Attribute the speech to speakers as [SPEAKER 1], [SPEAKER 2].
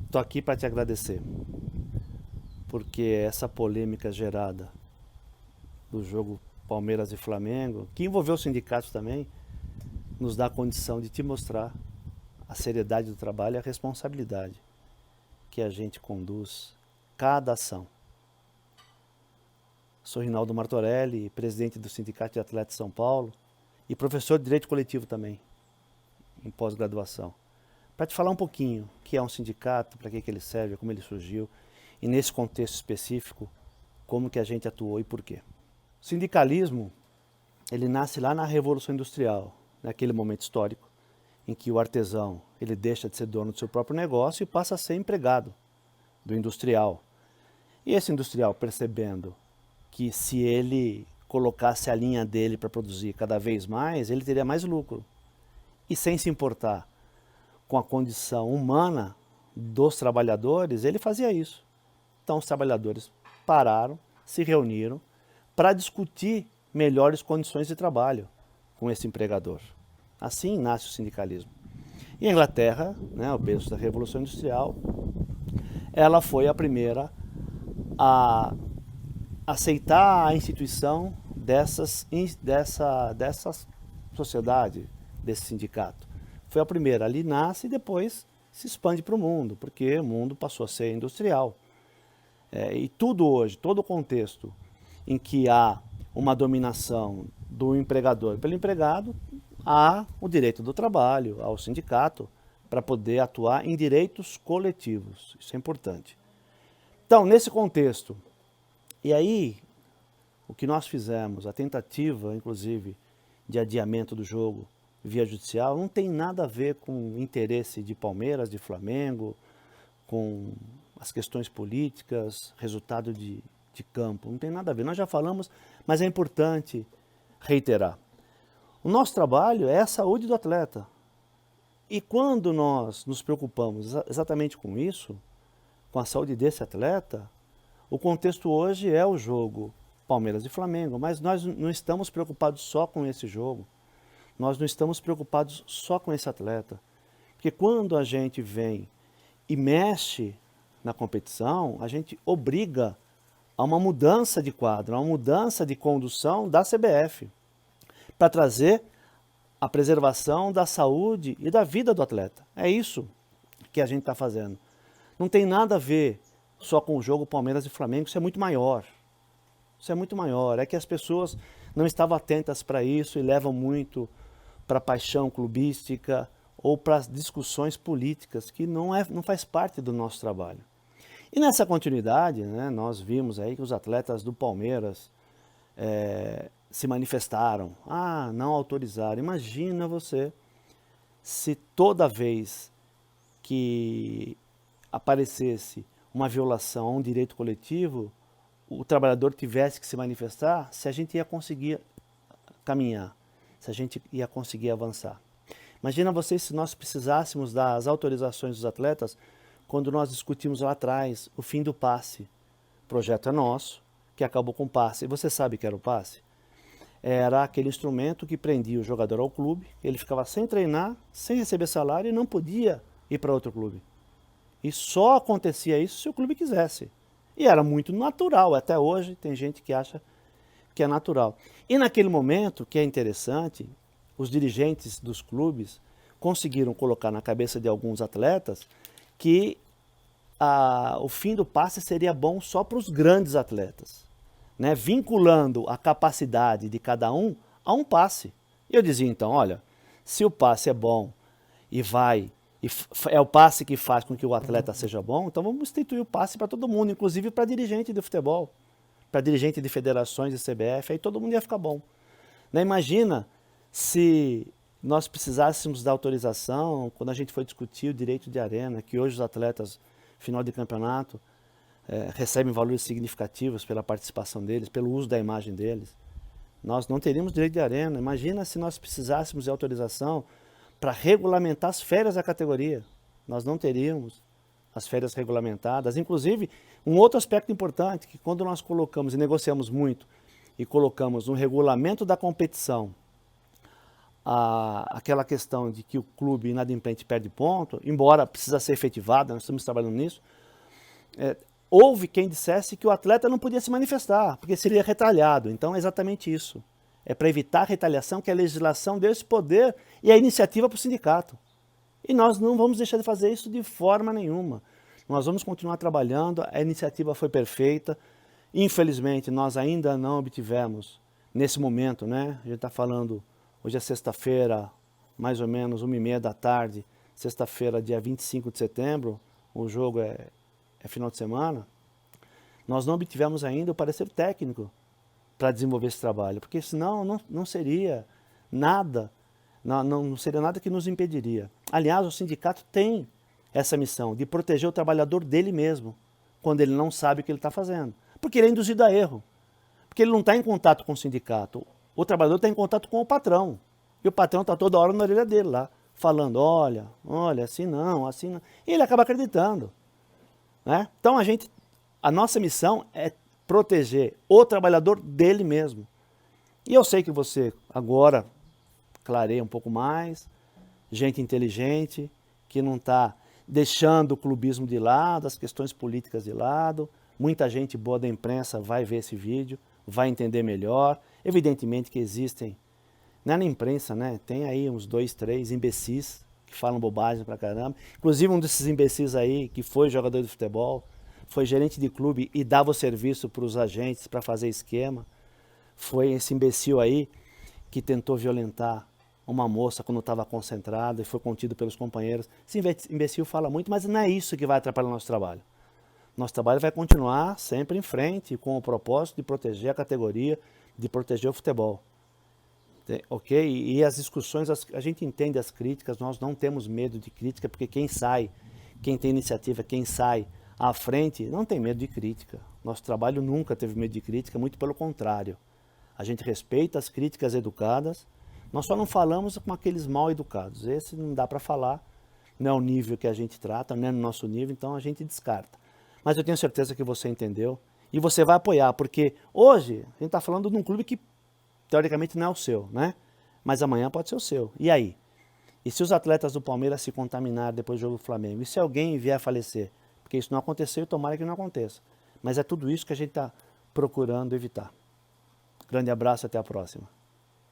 [SPEAKER 1] Estou aqui para te agradecer, porque essa polêmica gerada do jogo Palmeiras e Flamengo, que envolveu os sindicatos também, nos dá a condição de te mostrar a seriedade do trabalho e a responsabilidade que a gente conduz cada ação. Sou Rinaldo Martorelli, presidente do Sindicato de Atletas de São Paulo e professor de Direito Coletivo também, em pós-graduação. Para te falar um pouquinho o que é um sindicato, para que ele serve, como ele surgiu e nesse contexto específico, como que a gente atuou e por quê. O sindicalismo, ele nasce lá na Revolução Industrial, naquele momento histórico em que o artesão ele deixa de ser dono do seu próprio negócio e passa a ser empregado do industrial. E esse industrial, percebendo que se ele colocasse a linha dele para produzir cada vez mais, ele teria mais lucro. E sem se importar com a condição humana dos trabalhadores, ele fazia isso. Então os trabalhadores pararam, se reuniram para discutir melhores condições de trabalho com esse empregador. Assim nasce o sindicalismo. E a Inglaterra, né, o berço da Revolução Industrial, ela foi a primeira a aceitar a instituição dessa sociedade, desse sindicato. Foi a primeira, ali nasce e depois se expande para o mundo, porque o mundo passou a ser industrial. E tudo hoje, todo o contexto em que há uma dominação do empregador pelo empregado, há o direito do trabalho, ao sindicato, para poder atuar em direitos coletivos. Isso é importante. Então, nesse contexto, e aí, o que nós fizemos, a tentativa, inclusive, de adiamento do jogo via judicial, não tem nada a ver com o interesse de Palmeiras, de Flamengo, com as questões políticas, resultado de campo, não tem nada a ver. Nós já falamos, mas é importante reiterar. O nosso trabalho é a saúde do atleta. E quando nós nos preocupamos exatamente com isso, com a saúde desse atleta, o contexto hoje é o jogo Palmeiras e Flamengo, mas nós não estamos preocupados só com esse jogo. Nós não estamos preocupados só com esse atleta. Porque quando a gente vem e mexe na competição, a gente obriga a uma mudança de quadro, a uma mudança de condução da CBF, para trazer a preservação da saúde e da vida do atleta. É isso que a gente está fazendo. Não tem nada a ver só com o jogo Palmeiras e Flamengo, isso é muito maior. Isso é muito maior. É que as pessoas não estavam atentas para isso e levam muito para a paixão clubística ou para as discussões políticas, que não faz parte do nosso trabalho. E nessa continuidade, né, nós vimos aí que os atletas do Palmeiras se manifestaram. Ah, não autorizaram. Imagina você se toda vez que aparecesse uma violação a um direito coletivo, o trabalhador tivesse que se manifestar, se a gente ia conseguir caminhar, se a gente ia conseguir avançar. Imagina você se nós precisássemos das autorizações dos atletas quando nós discutimos lá atrás o fim do passe. O projeto é nosso, que acabou com o passe. E você sabe o que era o passe? Era aquele instrumento que prendia o jogador ao clube, ele ficava sem treinar, sem receber salário e não podia ir para outro clube. E só acontecia isso se o clube quisesse. E era muito natural, até hoje tem gente que acha que é natural. E naquele momento, que é interessante, os dirigentes dos clubes conseguiram colocar na cabeça de alguns atletas que o fim do passe seria bom só para os grandes atletas, né? Vinculando a capacidade de cada um a um passe. E eu dizia então, olha, se o passe é bom e é o passe que faz com que o atleta seja bom, então vamos instituir o passe para todo mundo, inclusive para dirigente de futebol, para dirigente de federações e CBF, aí todo mundo ia ficar bom. Né? Imagina se nós precisássemos da autorização, quando a gente foi discutir o direito de arena, que hoje os atletas, final de campeonato, recebem valores significativos pela participação deles, pelo uso da imagem deles. Nós não teríamos direito de arena. Imagina se nós precisássemos de autorização para regulamentar as férias da categoria. Nós não teríamos as férias regulamentadas. Inclusive, um outro aspecto importante, que quando nós colocamos e negociamos muito, e colocamos no regulamento da competição aquela questão de que o clube inadimplente perde ponto, embora precisa ser efetivada, nós estamos trabalhando nisso, houve quem dissesse que o atleta não podia se manifestar, porque seria retalhado. Então é exatamente isso. É para evitar a retaliação que a legislação deu esse poder e a iniciativa para o sindicato. E nós não vamos deixar de fazer isso de forma nenhuma. Nós vamos continuar trabalhando, a iniciativa foi perfeita. Infelizmente, nós ainda não obtivemos, nesse momento, né? A gente está falando, hoje é sexta-feira, mais ou menos 1h30 da tarde, sexta-feira, dia 25 de setembro, o jogo é final de semana. Nós não obtivemos ainda o parecer técnico para desenvolver esse trabalho, porque senão não seria nada, não seria nada que nos impediria. Aliás, o sindicato tem essa missão de proteger o trabalhador dele mesmo, quando ele não sabe o que ele está fazendo, porque ele é induzido a erro, porque ele não está em contato com o sindicato, o trabalhador está em contato com o patrão, e o patrão está toda hora na orelha dele lá, falando, olha, assim não, e ele acaba acreditando. Né? Então a nossa missão é proteger o trabalhador dele mesmo. E eu sei que você agora clareia um pouco mais, gente inteligente, que não está deixando o clubismo de lado, as questões políticas de lado. Muita gente boa da imprensa vai ver esse vídeo, vai entender melhor. Evidentemente que existem, não é na imprensa, né? Tem aí uns 2, 3 imbecis que falam bobagem pra caramba. Inclusive um desses imbecis aí, que foi jogador de futebol, foi gerente de clube e dava o serviço para os agentes para fazer esquema. Foi esse imbecil aí que tentou violentar uma moça quando estava concentrada e foi contido pelos companheiros. Esse imbecil fala muito, mas não é isso que vai atrapalhar o nosso trabalho. Nosso trabalho vai continuar sempre em frente, com o propósito de proteger a categoria, de proteger o futebol. Ok? E as discussões, a gente entende as críticas, nós não temos medo de crítica, porque quem tem iniciativa, quem sai à frente, não tem medo de crítica. Nosso trabalho nunca teve medo de crítica, muito pelo contrário. A gente respeita as críticas educadas, nós só não falamos com aqueles mal educados. Esse não dá para falar, não é o nível que a gente trata, não é no nosso nível, então a gente descarta. Mas eu tenho certeza que você entendeu e você vai apoiar, porque hoje a gente está falando de um clube que teoricamente não é o seu, né? Mas amanhã pode ser o seu. E aí? E se os atletas do Palmeiras se contaminarem depois do jogo do Flamengo? E se alguém vier a falecer? Porque isso não aconteceu e tomara que não aconteça. Mas é tudo isso que a gente está procurando evitar. Grande abraço e até a próxima.